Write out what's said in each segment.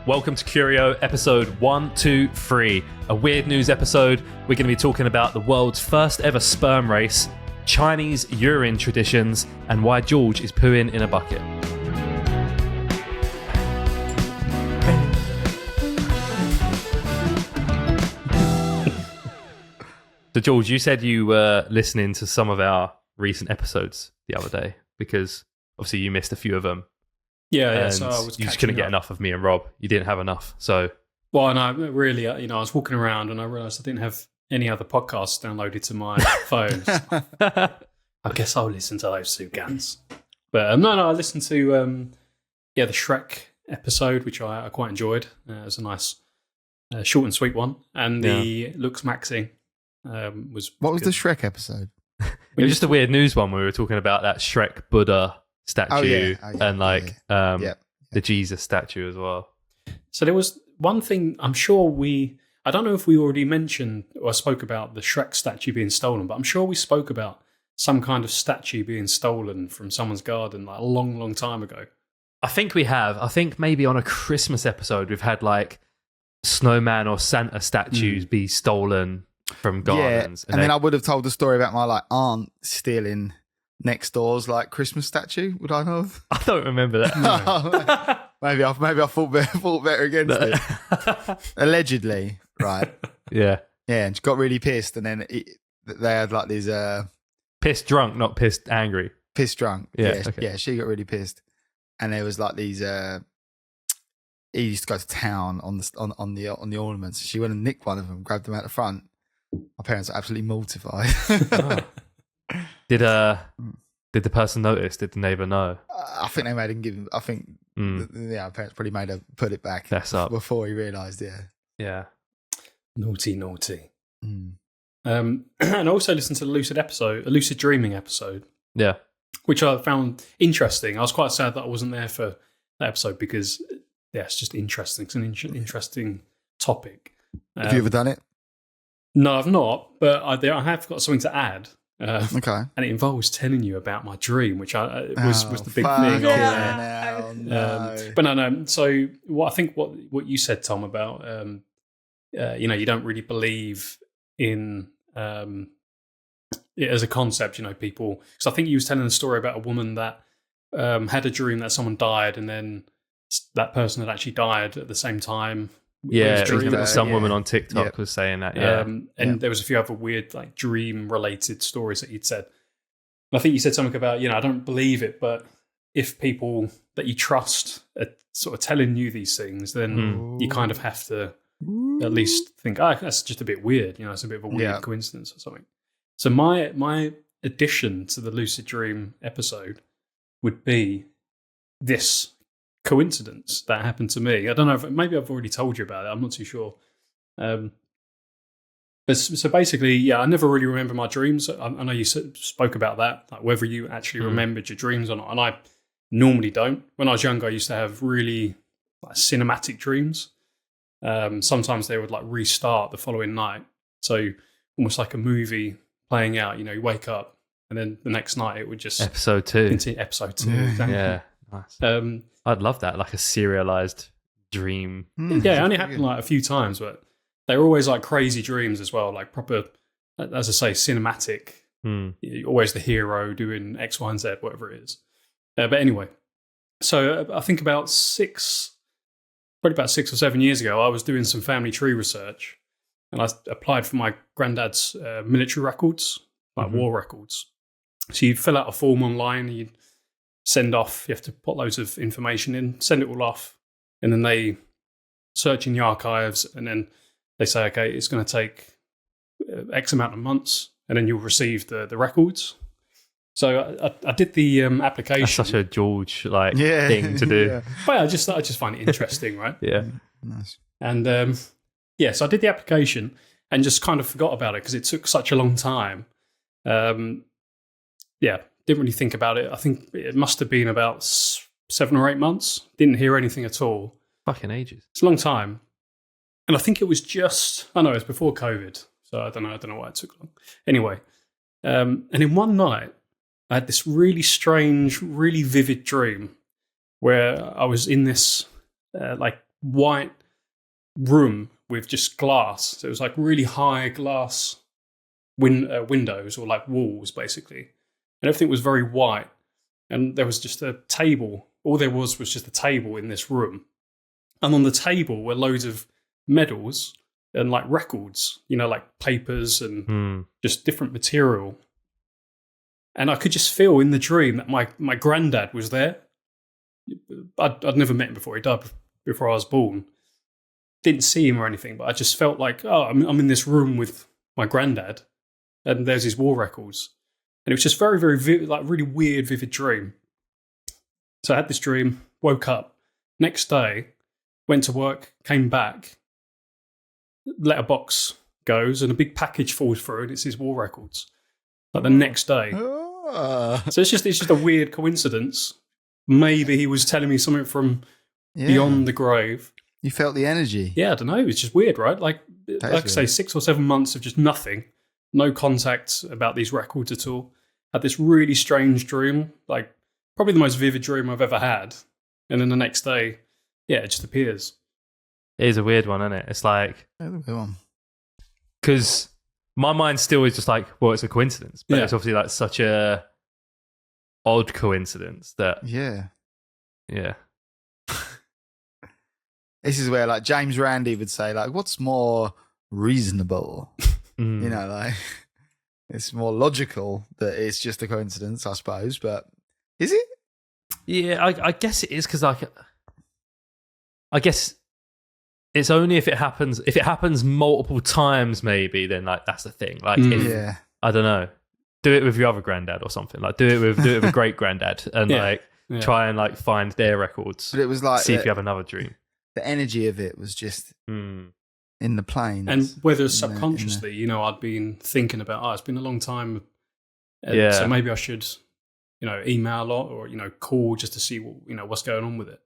Welcome to Curio episode 123, a weird news episode. We're going to be talking about the world's first ever sperm race, Chinese urine traditions, and why George is pooing in a bucket. So George, you said you were listening to some of our recent episodes the other day because obviously you missed a few of them. Yeah. So I was you just couldn't get enough of me and Rob. You didn't have enough. So, well, and I really, I was walking around and I realised I didn't have any other podcasts downloaded to my phone. I guess I'll listen to those two guns. But no, I listened to the Shrek episode, which I quite enjoyed. It was a nice, short and sweet one, and the Lux Maxi was. What was the Shrek episode? It was just a weird news one where we were talking about that Shrek Buddha statue and the Jesus statue as well. So there was one thing I'm sure I don't know if we already mentioned or spoke about the Shrek statue being stolen, but I'm sure we spoke about some kind of statue being stolen from someone's garden like a long, long time ago. I think we have. I think maybe on a Christmas episode we've had like snowman or Santa statues be stolen from gardens. Yeah, and then I would have told the story about my aunt stealing next door's Christmas statue. Would I have? I don't remember that. No. maybe I thought better against it. Allegedly, right? Yeah. And she got really pissed, and then they had these pissed drunk, not pissed angry. Pissed drunk. Yeah. Okay. Yeah. She got really pissed, and there was these. He used to go to town on the ornaments. She went and nicked one of them, grabbed them out the front. My parents are absolutely mortified. Oh. Did the person notice? Did the neighbour know? I think they made him give him. I think my parents probably made her put it back. That's up before he realised. Yeah. Naughty. And I also listened to the a lucid dreaming episode. Yeah, which I found interesting. I was quite sad that I wasn't there for that episode because it's just interesting. It's an interesting topic. Have you ever done it? No, I've not, but I have got something to add. Okay, and it involves telling you about my dream, which was the big thing. No. But no. So what you said, Tom, about you don't really believe in it as a concept. People. Because I think you was telling a story about a woman that had a dream that someone died, and then that person had actually died at the same time. Yeah, some woman on TikTok was saying that. Yeah, and there was a few other weird dream-related stories that you'd said. And I think you said something about I don't believe it, but if people that you trust are sort of telling you these things, then you kind of have to at least think, that's just a bit weird. It's a bit of a weird coincidence or something. So my addition to the lucid dream episode would be this coincidence that happened to me. I don't know if maybe I've already told you about it. I'm not too sure. But so basically, I never really remember my dreams. I know you spoke about that, whether you actually remembered your dreams or not. And I normally don't. When I was younger, I used to have really cinematic dreams. Sometimes they would restart the following night. So almost like a movie playing out. You wake up and then the next night it would just episode 2. Continue, episode 2. Exactly. Yeah. Nice. I'd love that, like a serialized dream. Yeah, it only happened a few times, but they're always crazy dreams as well, proper, as I say, cinematic. Always the hero doing X, Y, and Z, whatever it is. But anyway, so I think probably about 6 or 7 years ago, I was doing some family tree research, and I applied for my granddad's military records, war records. So you fill out a form online, you send off, you have to put loads of information in, send it all off, and then they search in the archives, and then they say, okay, it's going to take X amount of months, and then you'll receive the records. So I did the application. That's such a George thing to do. But I just find it interesting, right? Yeah. Nice. And so I did the application and just kind of forgot about it because it took such a long time. Didn't really think about it. I think it must have been about 7 or 8 months. Didn't hear anything at all. Fucking ages. It's a long time. And I think it was it was before COVID. So I don't know why it took long. Anyway, and in one night, I had this really strange, really vivid dream where I was in this white room with just glass. So it was like really high glass windows or like walls, basically. And everything was very white. And there was just a table. All there was just a table in this room. And on the table were loads of medals and like records, like papers and just different material. And I could just feel in the dream that my granddad was there. I'd never met him before. He died before I was born. Didn't see him or anything, but I just felt like, I'm in this room with my granddad, and there's his war records. And it was just very, very vivid, like really weird, vivid dream. So I had this dream, woke up, next day, went to work, came back, letterbox goes, and a big package falls through, and it's his war records. Like the next day. So it's just a weird coincidence. Maybe he was telling me something from beyond the grave. You felt the energy. Yeah, I don't know. It's just weird, right? Like I say, 6 or 7 months of just nothing, no contact about these records at all. Had this really strange dream, like probably the most vivid dream I've ever had. And then the next day, it just appears. It is a weird one, isn't it? It's like, because my mind still is just like, well, it's a coincidence, but it's obviously like such a odd coincidence that yeah. This is where like James Randi would say, like, what's more reasonable? Like it's more logical that it's just a coincidence, I suppose. But is it? Yeah, I guess it is, because I guess it's only if it happens multiple times, maybe, then like that's the thing. Like, I don't know, do it with your other granddad or something. Like do it with a great granddad and try and like find their records. But it was like see if you have another dream. The energy of it was just in the plane, and whether subconsciously, I'd been thinking about, it's been a long time, so maybe I should, email or call just to see what, what's going on with it.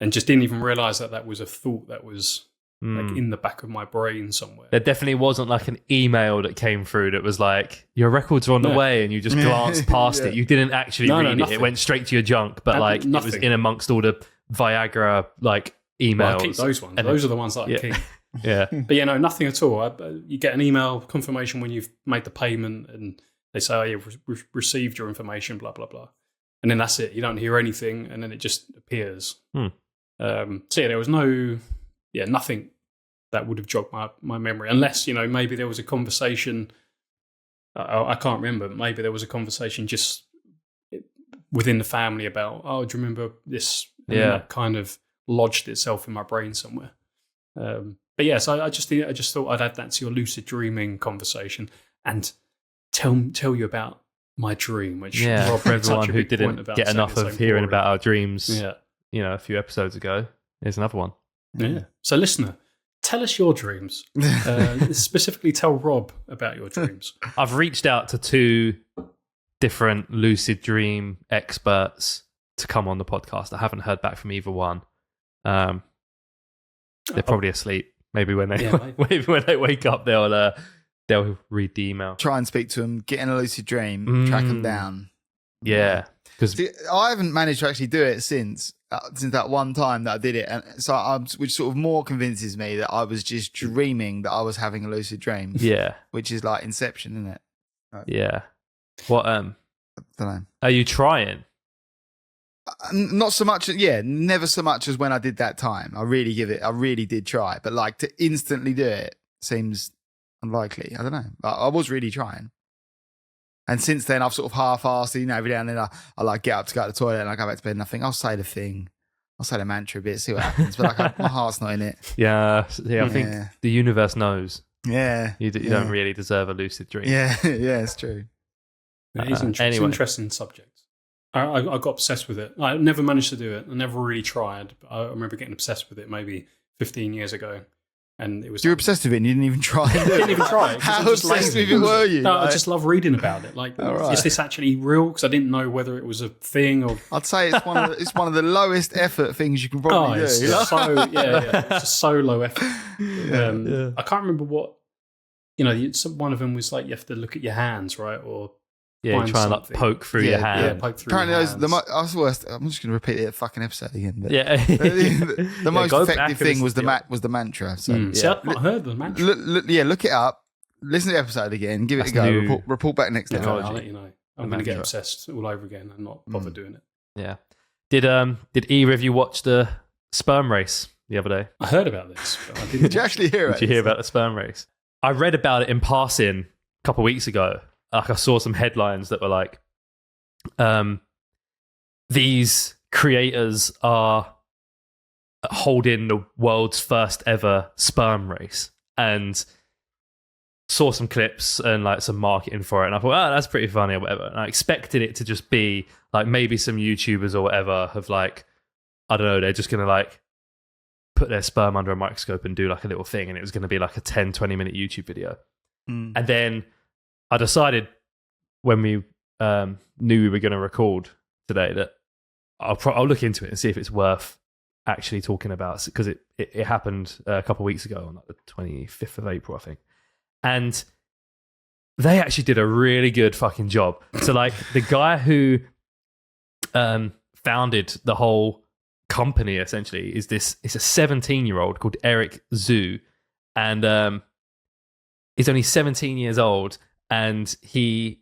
And just didn't even realise that was a thought that was like in the back of my brain somewhere. There definitely wasn't like an email that came through that was like, your records are on the way, and you just glanced past it. You didn't actually read it. Nothing. It went straight to your junk, but like it was in amongst all the Viagra like emails. Well, I keep those ones. Those are the ones that I keep. Yeah. But nothing at all. You get an email confirmation when you've made the payment, and they say, you've received your information, blah, blah, blah. And then that's it. You don't hear anything, and then it just appears. There was nothing that would have jogged my memory, unless, maybe there was a conversation, I can't remember, but maybe there was a conversation just within the family about, do you remember this? And then that kind of lodged itself in my brain somewhere. So I just thought I'd add that to your lucid dreaming conversation and tell you about my dream, which Rob, for everyone who didn't get enough of hearing about our dreams, a few episodes ago, here's another one. Yeah. So, listener, tell us your dreams. Specifically, tell Rob about your dreams. I've reached out to 2 different lucid dream experts to come on the podcast. I haven't heard back from either one. They're probably asleep. Maybe when they when they wake up, they'll read the email. Try and speak to them. Get in a lucid dream. Track them down. Yeah, because I haven't managed to actually do it since that one time that I did it, and so which sort of more convinces me that I was just dreaming that I was having a lucid dream. Yeah, which is like Inception, isn't it? Yeah. What? I don't know. Are you trying? Not so much. Yeah, never so much as when I did that time. I really did try, but like to instantly do it seems unlikely. I don't know. I was really trying. And since then, I've sort of half-assed, every now and then I like get up to go to the toilet and I go back to bed and I think, I'll say the thing. I'll say the mantra a bit, see what happens. But like, my heart's not in it. Yeah, I think the universe knows. Yeah. You don't really deserve a lucid dream. Yeah, it's true. It's an interesting subject. I got obsessed with it. I never managed to do it. I never really tried. I remember getting obsessed with it maybe 15 years ago. And it was. You were obsessed with it and you didn't even try. I didn't even try. How obsessed with it were you? No, I just love reading about it. Like, is this actually real? Because I didn't know whether it was a thing or. I'd say it's one of the lowest effort things you can probably do. It's just so low effort. I can't remember what. One of them was like you have to look at your hands, right, or Yeah, you find try and like something. poke through your hand. Yeah, poke through Apparently, your those, hands. I was worst. I'm just going to repeat the fucking episode again. But Yeah. the most go back effective and thing was listen to was the mantra. So See, I've not heard the mantra. look it up. Listen to the episode again. Give it That's a go. new report back next time. I'll let you know. I'm going to get mantra. obsessed all over again and not bother doing it. Yeah. Did either of you watch the sperm race the other day? I heard about this, but I didn't. Did you actually hear it? Did you hear about the sperm race? I read about it in passing a couple of weeks ago. Like I saw some headlines that were like, these creators are holding the world's first ever sperm race, and saw some clips and like some marketing for it, and I thought, oh, that's pretty funny or whatever. And I expected it to just be like maybe some YouTubers or whatever have like, I don't know, they're just gonna like put their sperm under a microscope and do like a little thing, and it was gonna be like a 10-20 minute YouTube video. And then I decided when we knew we were going to record today that I'll look into it and see if it's worth actually talking about, because it happened a couple of weeks ago on like the 25th of April, I think. And they actually did a really good fucking job. So like the guy who founded the whole company essentially it's a 17-year-old called Eric Zhu, and he's only 17 years old, and he,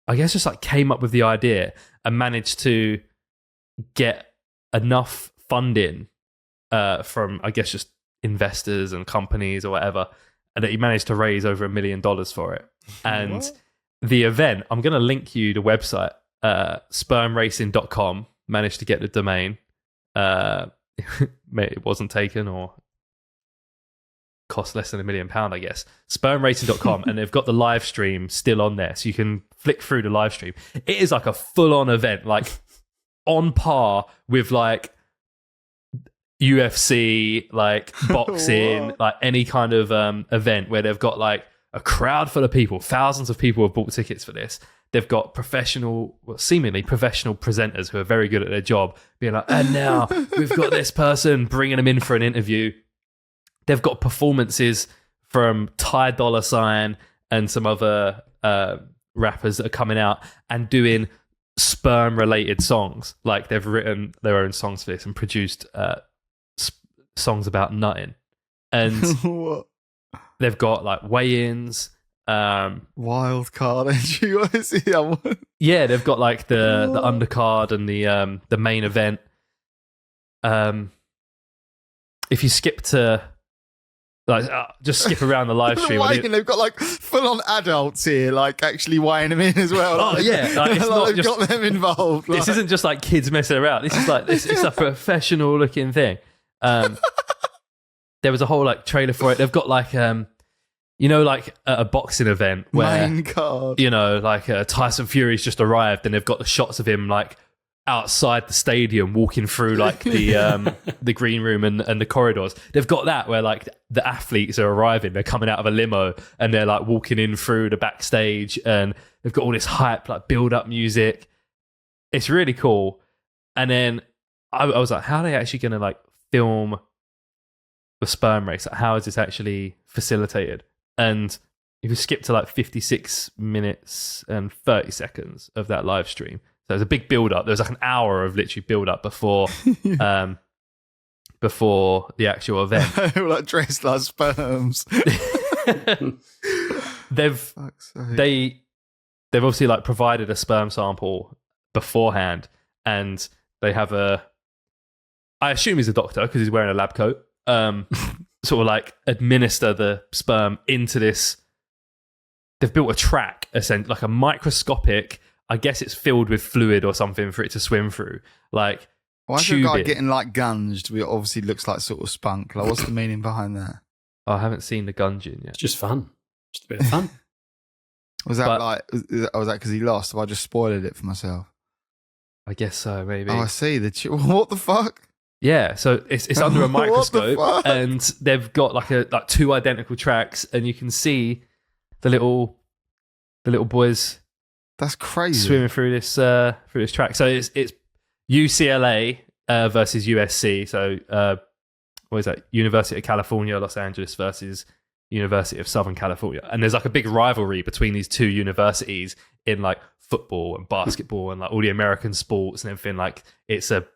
I guess, just like came up with the idea and managed to get enough funding from, I guess, just investors and companies or whatever, and that he managed to raise over $1 million for it. And What? the event, I'm going to link you the website, spermracing.com, managed to get the domain. It wasn't taken or cost less than £1 million, I guess. Spermracing.com, and they've got the live stream still on there, so you can flick through the live stream. It is like a full-on event, like on par with like UFC, like boxing, What? like any kind of event where they've got like a crowd full of people. Thousands of people have bought tickets for this. They've got seemingly professional presenters who are very good at their job, being like, and now we've got this person, bringing them in for an interview. They've got performances from Ty Dolla $ign and some other rappers that are coming out and doing sperm-related songs. Like they've written their own songs for this and produced songs about nutting. And What? they've got like weigh-ins. Wild card entry. What is it? Yeah, they've got like the undercard and the main event. If you skip to like just skip around the live stream. They've got like full on adults here, like actually weighing them in as well. Oh, yeah, like, it's not they've just- got them involved. This isn't just like kids messing around. This is like it's a professional looking thing. There was a whole like trailer for it. They've got like like a boxing event where main card. like Tyson Fury's just arrived, and they've got the shots of him like outside the stadium walking through like the green room and the corridors. They've got that where like the athletes are arriving, they're coming out of a limo and they're like walking in through the backstage, and they've got all this hype like build up music. It's really cool. And then I was like, how are they actually going to like film the sperm race? Like, how is this actually facilitated? And if you skip to like 56 minutes and 30 seconds of that live stream, so there's a big build up. There's like an hour of literally build up before before the actual event. They're like dressed like sperms. They've Fuck's sake. they've obviously like provided a sperm sample beforehand, and they have I assume he's a doctor because he's wearing a lab coat. Sort of like administer the sperm into this. They've built a track, essentially, like a microscopic. I guess it's filled with fluid or something for it to swim through. Like, Why is the guy tubing. getting like gunged? It obviously looks like sort of spunk. Like, what's the meaning behind that? I haven't seen the Gungeon yet. It's just fun. Just a bit of fun. Was that But- was that because he lost? Have I just spoiled it for myself? I guess so, maybe. Oh, I see. What the fuck? Yeah, so it's under a What the microscope, fuck? and they've got like two identical tracks, and you can see the little boys That's crazy. swimming through this track. So it's UCLA versus USC. So what is that? University of California, Los Angeles versus University of Southern California, and there's like a big rivalry between these two universities in like football and basketball and like all the American sports and everything. Like it's a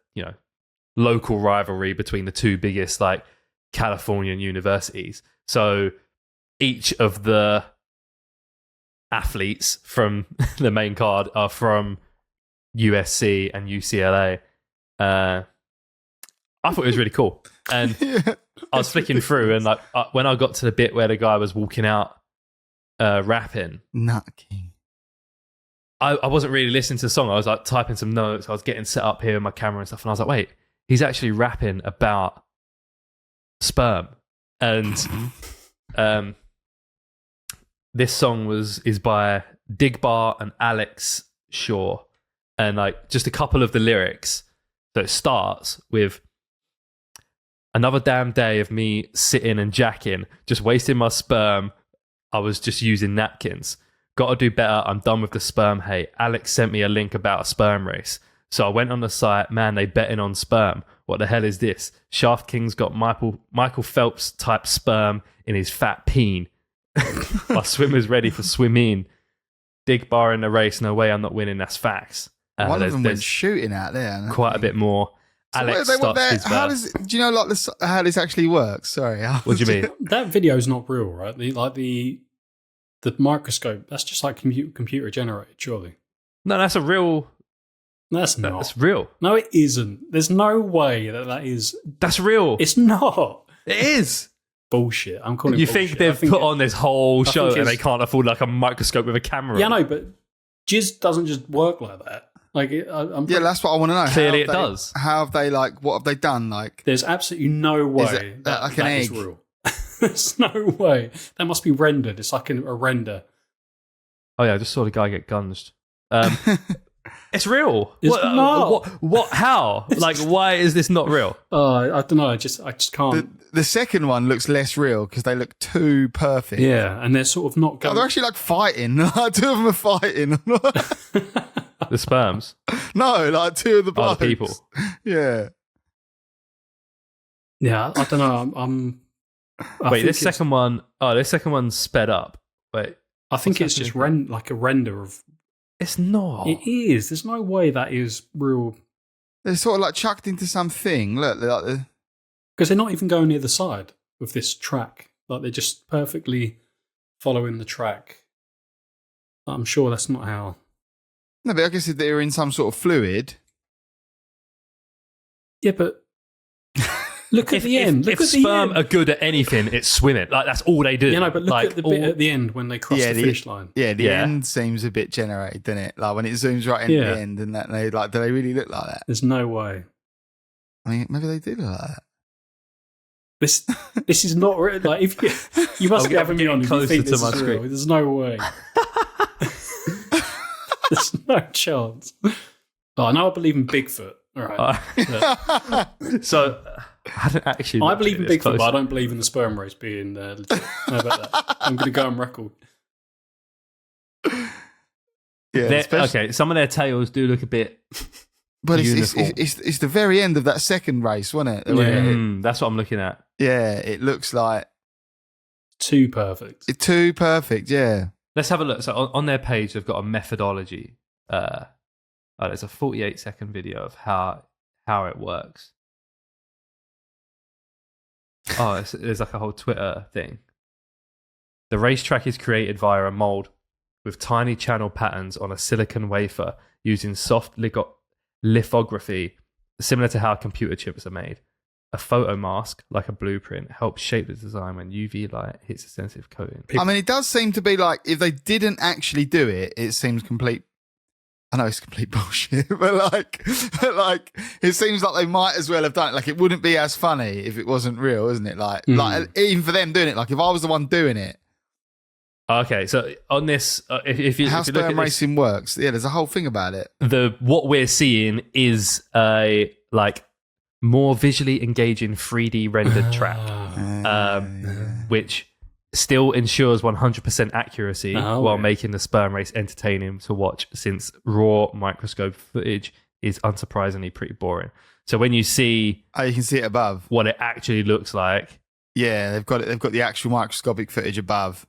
local rivalry between the two biggest like Californian universities. So each of the athletes from the main card are from USC and UCLA. I thought it was really cool, and I was flicking through, and like when I got to the bit where the guy was walking out rapping, Nut King. I wasn't really listening to the song. I was like typing some notes. I was getting set up here with my camera and stuff, and I was like, wait, he's actually rapping about sperm. And this song is by Digbar and Alex Shaw, and like just a couple of the lyrics. So it starts with, another damn day of me sitting and jacking, just wasting my sperm. I was just using napkins. Gotta do better. I'm done with the sperm hate. Alex sent me a link about a sperm race. So I went on the site. Man, they betting on sperm. What the hell is this? Shaft King's got Michael Phelps type sperm in his fat peen. My swimmer's ready for swimming. Digbar in the race. No way I'm not winning. That's facts. One of them went shooting out there. Quite a bit more. So Alex stops his verse. Do you know like this, how this actually works? Sorry. What do you mean? That video is not real, right? The microscope, that's just like computer generated, surely. No, that's a real... That's not. That's real. No, it isn't. There's no way that is... That's real. It's not. It is. Bullshit. I'm calling it You bullshit. think they've put on this whole show and they can't afford like a microscope with a camera? Yeah, I know, but jizz doesn't just work like that. Like, yeah, that's what I want to know. Clearly it does. How have they, like, what have they done? Like, there's absolutely no way that like an egg? Is real. There's no way. That must be rendered. It's like a render. Oh yeah, I just saw the guy get gunged. It's real. It's not. What? How? Like, why is this not real? I don't know. I just can't. The second one looks less real because they look too perfect. Yeah, and they're sort of not going... Oh, they're actually like fighting. Two of them are fighting. The sperms? No, like two of the blokes. The people. Yeah. Yeah, I don't know. Wait, this second one... Oh, this second one's sped up. Wait. I think it's just like a render of... It's not. It is. There's no way that is real. They're sort of like chucked into something. Look, they're like because they're not even going near the side of this track. Like they're just perfectly following the track. I'm sure that's not how. No, but I guess if they're in some sort of fluid. Yeah, but look at the end. If sperm are good at anything, it's swimming. Like that's all they do. Yeah, no, but look at the bit at the end when they cross the finish line. Yeah, the end seems a bit generated, doesn't it? Like when it zooms right into the end, and that they like, do they really look like that? There's no way. I mean, maybe they do look like that. This is not real. Like if you must be having me on closer to my screen. There's no way. There's no chance. Oh, I know I believe in Bigfoot. All right. So I don't actually. I believe in Bigfoot, but I don't believe in the sperm race being legit. How about that? I'm going to go on record. Yeah. Okay. Some of their tails do look a bit. But it's the very end of that second race, wasn't it? Yeah. That's what I'm looking at. Yeah, it looks like too perfect. Too perfect. Yeah. Let's have a look. So on their page, they've got a methodology. There's a 48-second video of how it works. Oh, there's like a whole Twitter thing. The racetrack is created via a mold with tiny channel patterns on a silicon wafer using soft lithography, similar to how computer chips are made. A photo mask, like a blueprint, helps shape the design when UV light hits a sensitive coating. I mean, it does seem to be like, if they didn't actually do it, it seems complete. I know it's complete bullshit, but like, it seems like they might as well have done it. Like, it wouldn't be as funny if it wasn't real, isn't it? Like even for them doing it, like if I was the one doing it. Okay, so on this, if you look at racing works, yeah, there's a whole thing about it. What we're seeing is a like more visually engaging 3D rendered track, which still ensures 100% accuracy while making the sperm race entertaining to watch, since raw microscope footage is unsurprisingly pretty boring. So when you see... Oh, you can see it above. What it actually looks like. Yeah, they've got the actual microscopic footage above.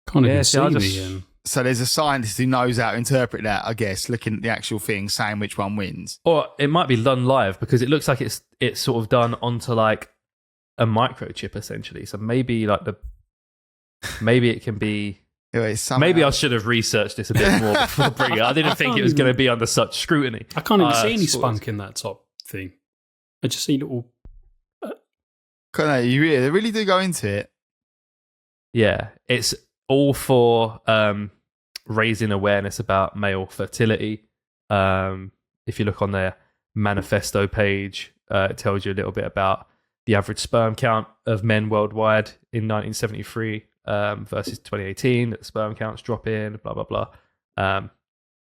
Can't even see me again. So there's a scientist who knows how to interpret that, I guess, looking at the actual thing, saying which one wins. Or it might be done live because it looks like it's sort of done onto like a microchip essentially. So maybe like maybe it can be. Anyway, Maybe I should have researched this a bit more before bringing it. I didn't think it was going to be under such scrutiny. I can't even see any spunk in that top thing. I just see little. They really do go into it. Yeah, it's all for raising awareness about male fertility. If you look on their manifesto page, it tells you a little bit about the average sperm count of men worldwide in 1973 versus 2018. That the sperm counts drop in, blah, blah, blah.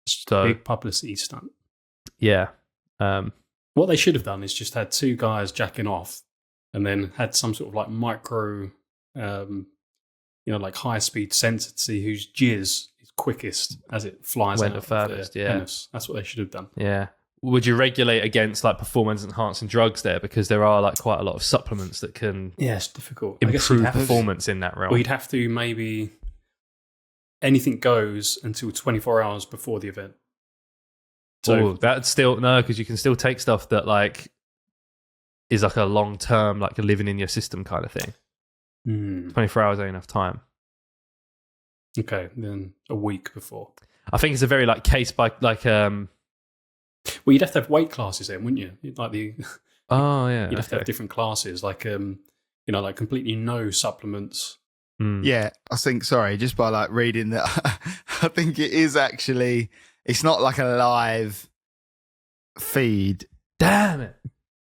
So big publicity stunt. Yeah. What they should have done is just had two guys jacking off and then had some sort of like micro, like high-speed sensor to see whose jizz is quickest as it flies Went out the furthest, of their penis. That's what they should have done. Yeah. Would you regulate against like performance-enhancing drugs there? Because there are like quite a lot of supplements that can it's difficult. improve performance in that realm. We'd have to maybe anything goes until 24 hours before the event. So that's still no, because you can still take stuff that like is like a long term, like a living in your system kind of thing. 24 hours ain't enough time. Okay, then a week before. I think it's a very like case by like. Well, you'd have to have weight classes then, wouldn't you? Like the. Oh yeah. You'd have to have different classes, like like completely no supplements. Yeah, I think. Sorry, just by like reading that, I think it is actually. It's not like a live feed. Damn it.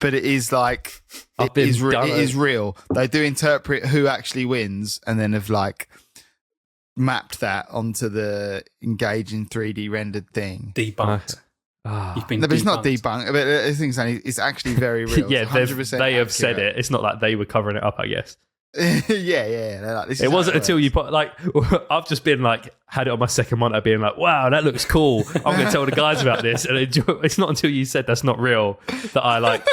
But it is like, it is real. They do interpret who actually wins and then have like mapped that onto the engaging 3D rendered thing. Debunked. You've been but it's not debunked. But I think it's actually very real. Yeah, they have said it. It's not like they were covering it up, I guess. yeah. Like, this it wasn't until you put like I've just been like had it on my second monitor, being like, "Wow, that looks cool." I'm going to tell the guys about this, and it's not until you said that's not real that I like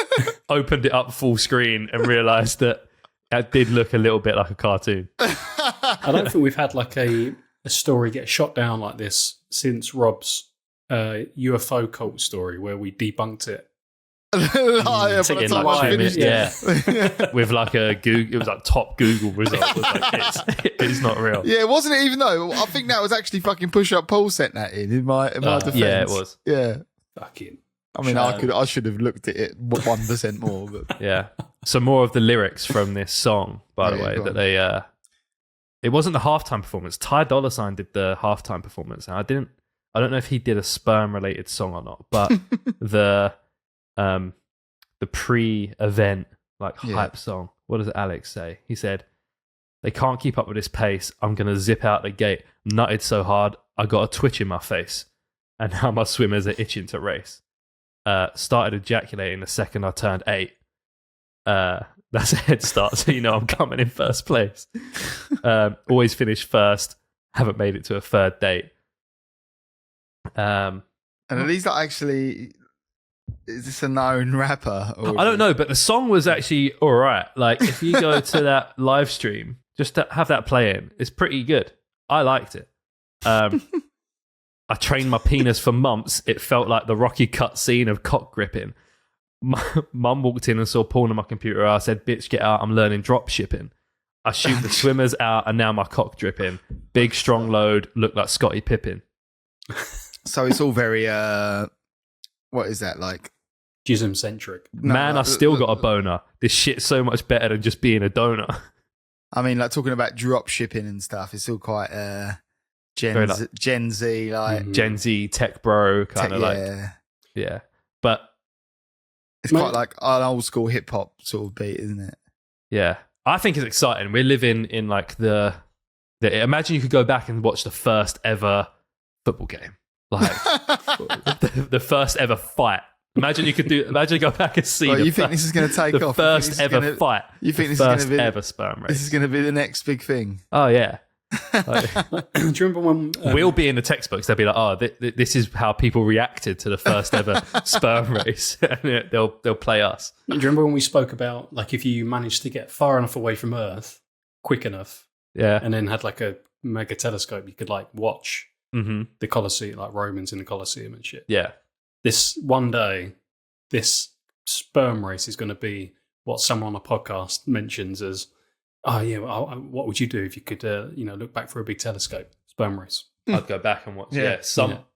opened it up full screen and realised that it did look a little bit like a cartoon. I don't think we've had like a story get shot down like this since Rob's UFO cult story, where we debunked it. With like a Google, it was like top Google result. It was like, it's not real. Yeah, wasn't it even though? I think that was actually fucking Push Up Paul sent that in my defense. Yeah, it was. Yeah, fucking. I mean, I should have looked at it 1% more. But yeah, some more of the lyrics from this song, by the way, that they. It wasn't the halftime performance. Ty Dolla $ign did the halftime performance, and I don't know if he did a sperm related song or not, but the pre-event hype song. What does Alex say? He said, "They can't keep up with this pace. I'm gonna zip out the gate. Nutted so hard, I got a twitch in my face, and now my swimmers are itching to race. Started ejaculating the second I turned 8. That's a head start, so you know I'm coming in first place. Always finish first. Haven't made it to a third date." And are these not actually? Is this a known rapper? I don't know, but the song was actually all right. Like, if you go to that live stream, just to have that playing, it's pretty good. I liked it. I trained my penis for months. It felt like the Rocky cut scene of cock gripping. Mum walked in and saw porn on my computer. I said, "Bitch, get out. I'm learning drop shipping. I shoot the swimmers out and now my cock dripping. Big, strong load. Look like Scottie Pippen." So it's all very... what is that like? Jism-centric. Man, I still got a boner. This shit's so much better than just being a donor. I mean, like talking about drop shipping and stuff, it's all quite Gen Z, like Gen Z tech bro kind of yeah. But it's quite like an old school hip hop sort of beat, isn't it? Yeah, I think it's exciting. We're living in like the imagine you could go back and watch the first ever football game. Like the first ever fight. Imagine go back and see. You think this is going to take off? The first ever fight. You think this is going to be ever sperm race? This is going to be the next big thing. Oh yeah. Do you remember when we'll be in the textbooks? They'll be like, "Oh, this is how people reacted to the first ever sperm race." And they'll play us. Do you remember when we spoke about like if you managed to get far enough away from Earth, quick enough, yeah, and then had like a mega telescope, you could like watch the Colosseum, like Romans in the Colosseum and shit. Yeah. This one day, this sperm race is going to be what someone on a podcast mentions as, oh yeah, what would you do if you could, look back through a big telescope? Sperm race. I'd go back and watch. Yeah.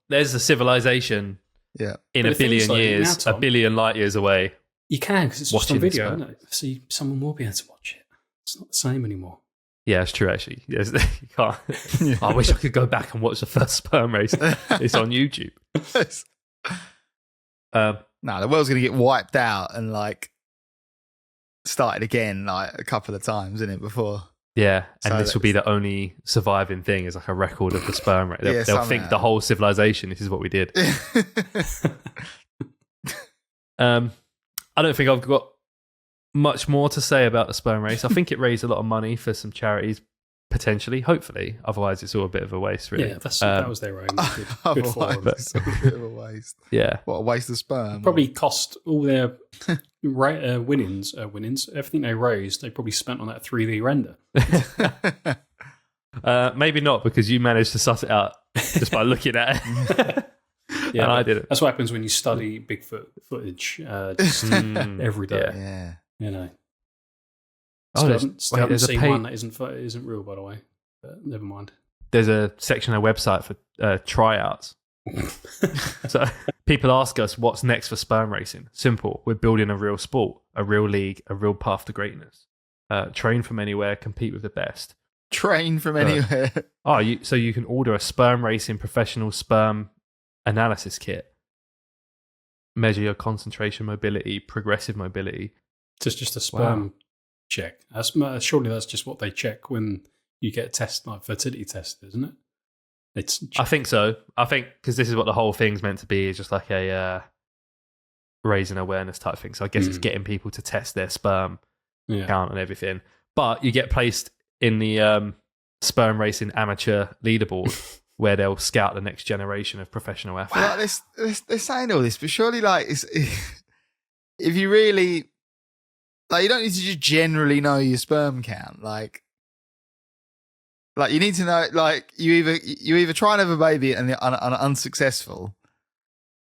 There's a civilization. Yeah. In But a the thing billion is, like, years, now, Tom, a billion light years away. You can, because it's just Watching on the video, sperm. isn't it? So someone will be able to watch it. It's not the same anymore. Yeah, it's true, actually. Yes, you can't. I wish I could go back and watch the first sperm race. It's on YouTube. No, the world's going to get wiped out and like started again like a couple of times, isn't it, before? Yeah, and So this will be the only surviving thing is like a record of the sperm rate. They'll, Yeah, they'll think somehow. the whole civilization, this is what we did. I don't think I've got much more to say about the sperm race. I think it raised a lot of money for some charities, potentially, hopefully. Otherwise, it's all a bit of a waste, really. Yeah, that was their own. Good for them. Otherwise, it's a bit of a waste. Yeah. What a waste of sperm. Probably cost all their winnings, everything they raised, they probably spent on that 3D render. Maybe not, because you managed to suss it out just by looking at it. Yeah, and I didn't. That's what happens when you study Bigfoot footage just every day. Yeah. You know. Oh, Still haven't there's a seen page. one that isn't real, by the way. But never mind. There's a section on our website for tryouts. So people ask us what's next for sperm racing. Simple. We're building a real sport, a real league, a real path to greatness. Train from anywhere, compete with the best. Train from anywhere. So you can order a sperm racing professional sperm analysis kit. Measure your concentration, mobility, progressive mobility. Just a sperm check. Surely that's just what they check when you get a test, like fertility test, isn't it? I think so. I think because this is what the whole thing's meant to be, is just like a raising awareness type thing. So I guess it's getting people to test their sperm count and everything. But you get placed in the sperm racing amateur leaderboard where they'll scout the next generation of professional athletes. Like they're saying all this, but surely, like, if you really, like, you don't need to just generally know your sperm count. Like you need to know, like, you either try and have a baby and are unsuccessful,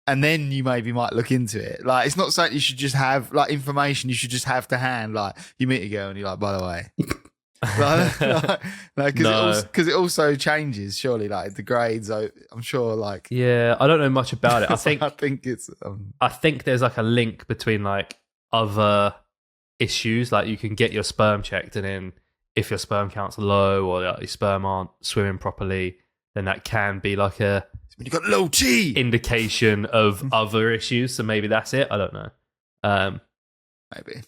and then you maybe might look into it. Like, it's not something you should just have, like, information you should just have to hand. Like, you meet a girl and you're like, by the way. Because it also changes, surely, like the grades. I'm sure, like, Yeah, I don't know much about it. I think it's. I think there's like a link between like other issues, like you can get your sperm checked, and then if your sperm count's low or like, your sperm aren't swimming properly, then that can be like a When you got low T indication of other issues. So maybe that's it. I don't know. maybe.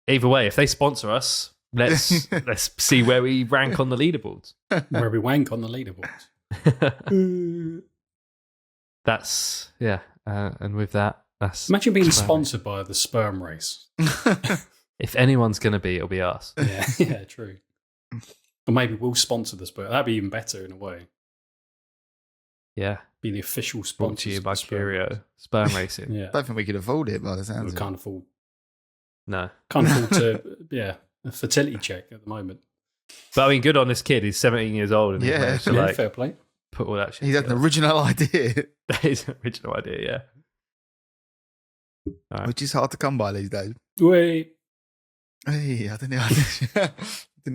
Either way, if they sponsor us, let's see where we rank on the leaderboards. Where we wank on the leaderboards. That's and with that, that's Imagine being sperm. sponsored by the sperm race. If anyone's gonna be, it'll be us. Yeah, true. Or maybe we'll sponsor the sperm. That'd be even better in a way. Yeah, Be the official brought sponsor. to you by Curio Sperm Racing. Yeah. I don't think we could afford it by the We sounds of it. can't afford No, to a fertility check at the moment. but I mean, good on this kid. He's 17 years old, and Yeah. he managed to Yeah, like fair play. put all that shit. He's had an together. original idea, That is an original idea. Yeah. All right. which is hard to come by these days. Wait. Hey, I didn't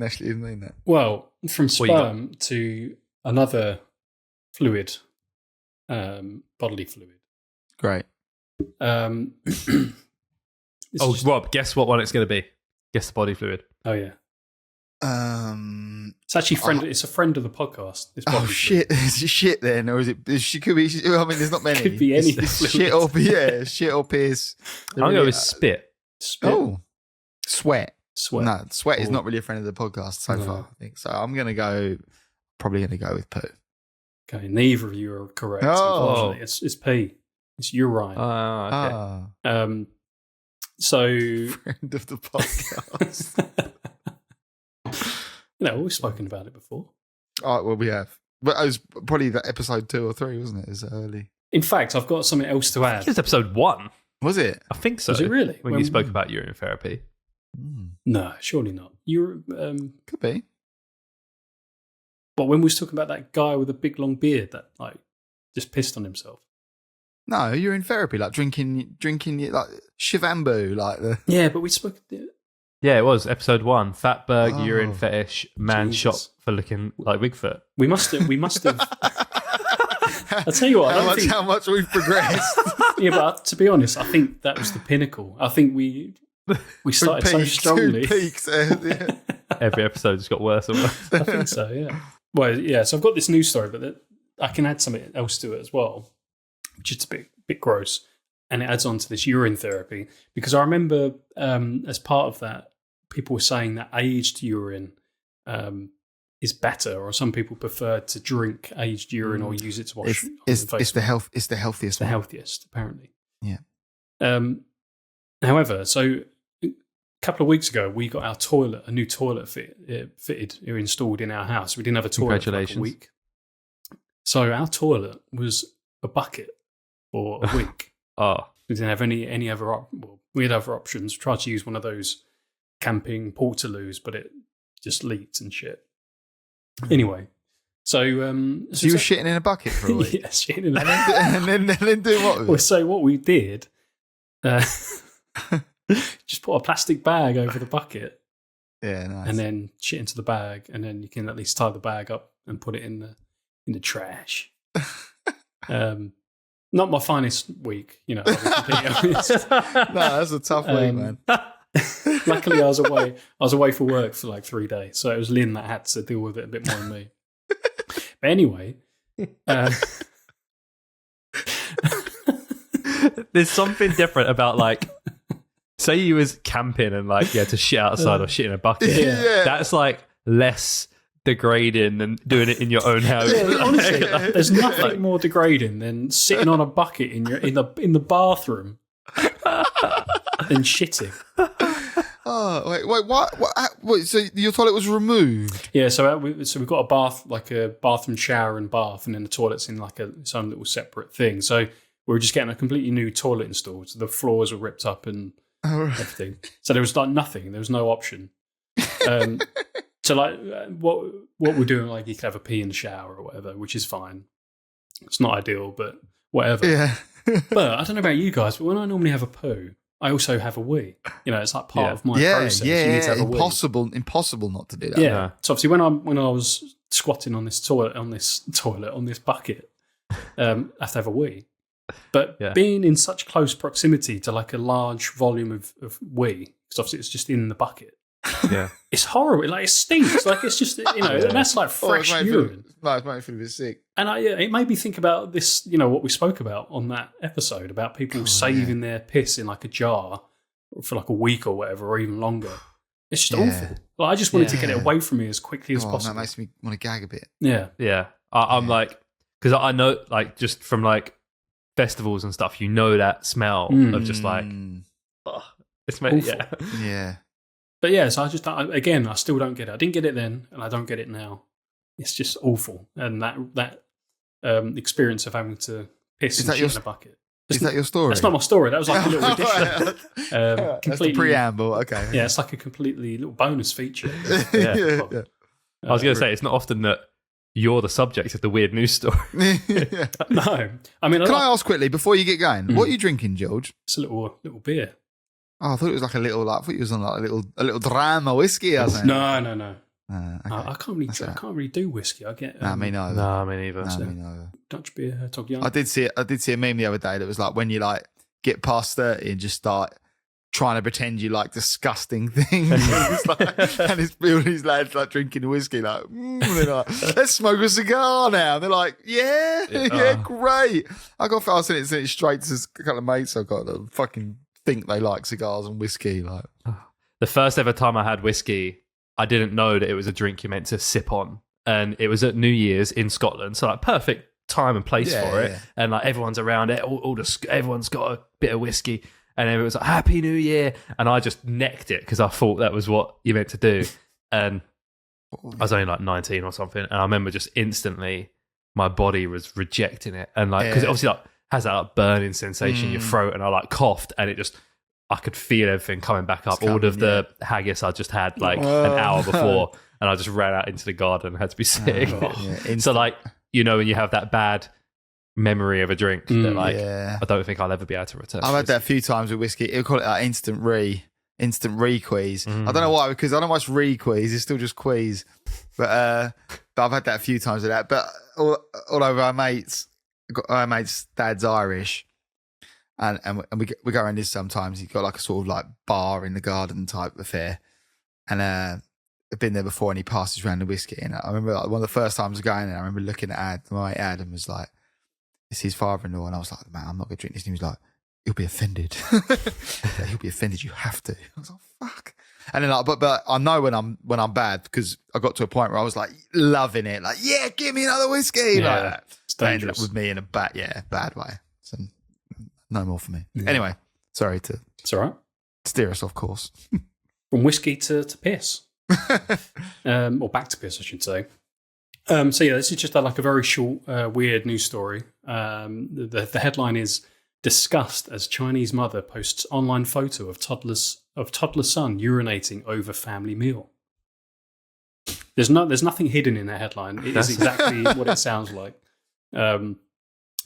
actually even mean that. Well, from What you got? sperm to another fluid, bodily fluid. Great. This Oh, is- Rob, guess what one it's going to be? Guess the body fluid. oh yeah. It's It's actually It's a friend of the podcast. This oh bodily shit! Is it shit then, or is it? She could be. I mean, there's not many. Could be any It's fluid. shit or shit or piss. I'm going to go with spit. Spit, Oh, sweat. sweat. No, sweat is Oh. not really a friend of the podcast so No. far. I think so. I'm gonna go. Probably gonna go with poo. Okay, neither of you are correct. Oh. Unfortunately, it's pee. It's urine. Oh, okay. Ah, So friend of the podcast. we've spoken about it before. Oh, well, we have. But it was probably that episode 2 or 3, wasn't it? It was early. In fact, I've got something else to I think add. it was episode 1. Was it? I think so. Was it really? When you spoke about urine therapy. Mm, No, surely not. could be. But when we was talking about that guy with a big long beard that like just pissed on himself. No, you're in therapy, like drinking like Shivambu, like the. Yeah, but we spoke. Yeah, it was episode 1. Fatberg, Oh. urine fetish, man Jesus. shot for looking like Bigfoot. We must have. I'll tell you what. How much we've progressed. Yeah, but to be honest, I think that was the pinnacle. I think we started so strongly. 2 peaks. Yeah. Every episode just got worse and worse. I think so. Yeah. Well, yeah. So I've got this news story, but I can add something else to it as well, which is a bit gross, and it adds on to this urine therapy because I remember as part of that, people were saying that aged urine is better, or some people prefer to drink aged urine or use it to wash. It's the healthiest. It's the one. healthiest, apparently. Yeah. However, so a couple of weeks ago, we got our toilet, a new toilet fitted or installed in our house. We didn't have a toilet for like a week. So our toilet was a bucket for a week. Oh. We didn't have any other we had other options. We tried to use one of those camping portaloos, but it just leaked and shit. Anyway, so So you were shitting in a bucket for a week? Yeah, shitting in a and then doing what with Well, it? so what we did, just put a plastic bag over the bucket Yeah, nice. and then shit into the bag, and then you can at least tie the bag up and put it in the trash. Not my finest week, I'll be completely honest. No, that's a tough week, man. Luckily, I was away. I was away for work for like 3 days, so it was Lynn that had to deal with it a bit more than me. But anyway, There's something different about like, say you was camping and like you had to shit outside or shit in a bucket. Yeah. That's like less degrading than doing it in your own house. yeah, honestly, there's nothing more degrading than sitting on a bucket in the bathroom than shitting. Oh, wait, what? Wait, so your toilet was removed? Yeah, so we've got a bath, like a bathroom, shower, and bath, and then the toilet's in like its own little separate thing. So we were just getting a completely new toilet installed. So the floors were ripped up and everything. So there was like nothing. There was no option. So like what we're doing, like you could have a pee in the shower or whatever, which is fine. It's not ideal, but whatever. Yeah. But I don't know about you guys, but when I normally have a poo, I also have a wee. It's like part of my process. You need to have a wee. Impossible not to do that. Yeah. So obviously, when I was squatting on this bucket, I have to have a wee. But being in such close proximity to like a large volume of wee, because obviously it's just in the bucket. Yeah, it's horrible. Like it stinks. Like it's just and that's like fresh urine. It's made me feel a bit sick. And it made me think about this. What we spoke about on that episode about people saving their piss in like a jar for like a week or whatever, or even longer. It's just awful. Like I just wanted to get it away from me as quickly as possible. That makes me want to gag a bit. Yeah, yeah. I'm like, because I know, like, just from like festivals and stuff, that smell of just like, it's made, yeah. But yeah, so I still don't get it. I didn't get it then, and I don't get it now. It's just awful, and that experience of having to piss and shit in a bucket. Is that your story? That's not my story. That was like a little addition. That's the preamble. Okay. Yeah, it's like a completely little bonus feature. Yeah. I was going to say, it's not often that you're the subject of the weird news story. No, I mean, can I ask quickly before you get going? What are you drinking, George? It's a little beer. Oh, I thought it was like a little. I thought it was on like a little drama whiskey or something. No. Okay. I can't really do whiskey. I get me neither. No, me neither. Me neither. Dutch beer, Tog Young. I did see a meme the other day that was like when you like get past 30 and just start trying to pretend you like disgusting things. And it's all these lads like drinking whiskey, like, they're like, let's smoke a cigar now. And they're like, yeah, great. I sent it straight to a couple of mates I've got that fucking think they like cigars and whiskey. Like, the first ever time I had whiskey, I didn't know that it was a drink you're meant to sip on, and it was at New Year's in Scotland, so like perfect time and place for it, and like everyone's around it, everyone's got a bit of whiskey, and everyone was like Happy New Year, and I just necked it because I thought that was what you meant to do, and I was only like 19 or something, and I remember just instantly my body was rejecting it, and like because it obviously like has that like burning sensation in your throat, and I like coughed, and I could feel everything coming back up. It's coming, All of the haggis I just had like an hour before, and I just ran out into the garden and had to be sick. So like, you know, when you have that bad memory of a drink that like I don't think I'll ever be able to return. I've had that a few times with whiskey. It'll call it like instant re-queeze. I don't know why, because I don't know what's re-queeze. It's still just queeze. But I've had that a few times with that. But all over our mate's dad's Irish. And we go around this sometimes. He's got like a sort of like bar in the garden type affair. And I've been there before, and he passes around the whiskey. And I remember like, one of the first times going there, I remember looking at my mate Ad, and was like, it's his father-in-law. And I was like, man, I'm not going to drink this. And he was like, he'll be offended. He'll be offended. You have to. I was like, fuck. And then like, but I know when I'm bad, because I got to a point where I was like loving it. Like, yeah, give me another whiskey. Yeah, like that. it's That ended dangerous. up with me in a bad way. So no more for me. Anyway, sorry to It's all right. steer us off course. From whiskey to piss. Or back to piss, I should say. So yeah, this is just like a very short, weird news story. The headline is disgust as Chinese mother posts online photo of toddler son urinating over family meal. There's nothing hidden in that headline. It is exactly what it sounds like.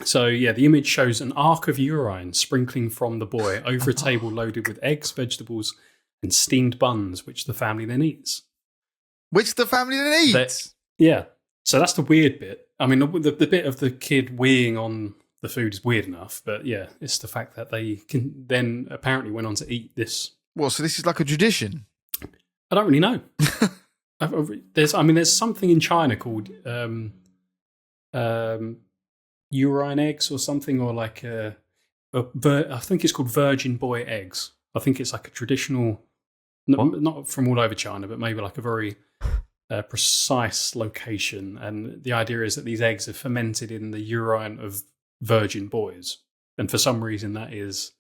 So yeah, the image shows an arc of urine sprinkling from the boy over a table loaded with eggs, vegetables, and steamed buns, which the family then eats. Which the family then eats. Yeah. So that's the weird bit. I mean, the bit of the kid weeing on the food is weird enough, but yeah, it's the fact that they can then apparently went on to eat this. Well, so this is like a tradition. I don't really know. There's something in China called urine eggs or something, or like I think it's called virgin boy eggs. I think it's like a traditional, not from all over China, but maybe like a very precise location. And the idea is that these eggs are fermented in the urine of virgin boys, and for some reason that is,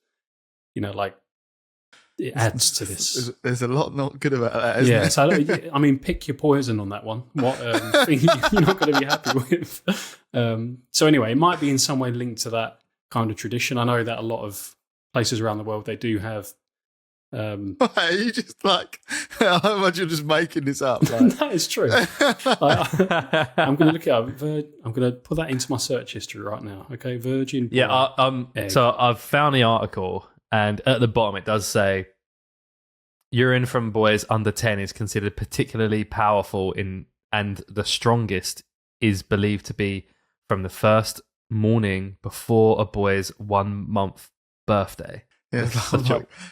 like, it adds to this. There's a lot not good about that, isn't Yeah, there? so I mean, pick your poison on that one. What thing you're not going to be happy with? So anyway, it might be in some way linked to that kind of tradition. I know that a lot of places around the world, they do have. Are you just like, how much you're just making this up? Like. That is true. I'm going to look it up. I'm going to put that into my search history right now. Okay, virgin. Yeah, egg. so I've found the article, and at the bottom it does say urine from boys under 10 is considered particularly powerful and the strongest is believed to be from the first morning before a boy's 1 month birthday. Yeah,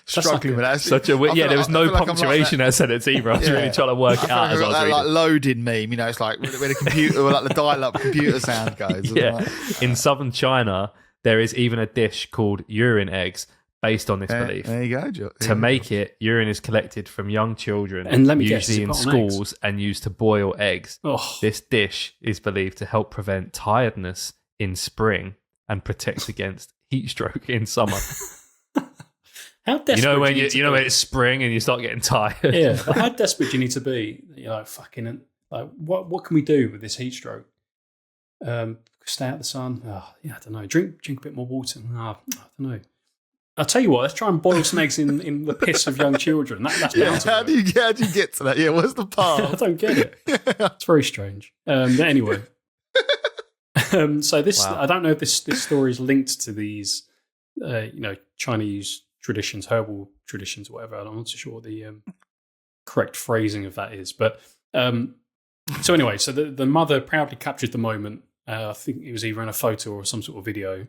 Struggling with that. Such a weird. Yeah, there was no punctuation in that sentence either. I was really trying to work it out as I was that, reading. like loading meme, it's like where the computer, or like the dial-up computer sound goes. Yeah. In southern China, there is even a dish called urine eggs based on this belief. There you go, Joe. To make it, urine is collected from young children, and let me guess, usually in schools, and used to boil eggs. Oh. This dish is believed to help prevent tiredness in spring and protect against heat stroke in summer. How desperate when it's spring and you start getting tired. Yeah, how desperate do you need to be? Fucking, like, what can we do with this heat stroke? Stay out the sun. Oh, yeah, I don't know. Drink a bit more water. I don't know. I'll tell you what. Let's try and boil some eggs in the piss of young children. That's how do you get to that? Yeah, where's the path? I don't get it. It's very strange. But anyway, so this, wow. I don't know if this story is linked to these, Chinese traditions, herbal traditions, whatever. I'm not so sure what the correct phrasing of that is. But so anyway, so the mother proudly captured the moment. I think it was either in a photo or some sort of video.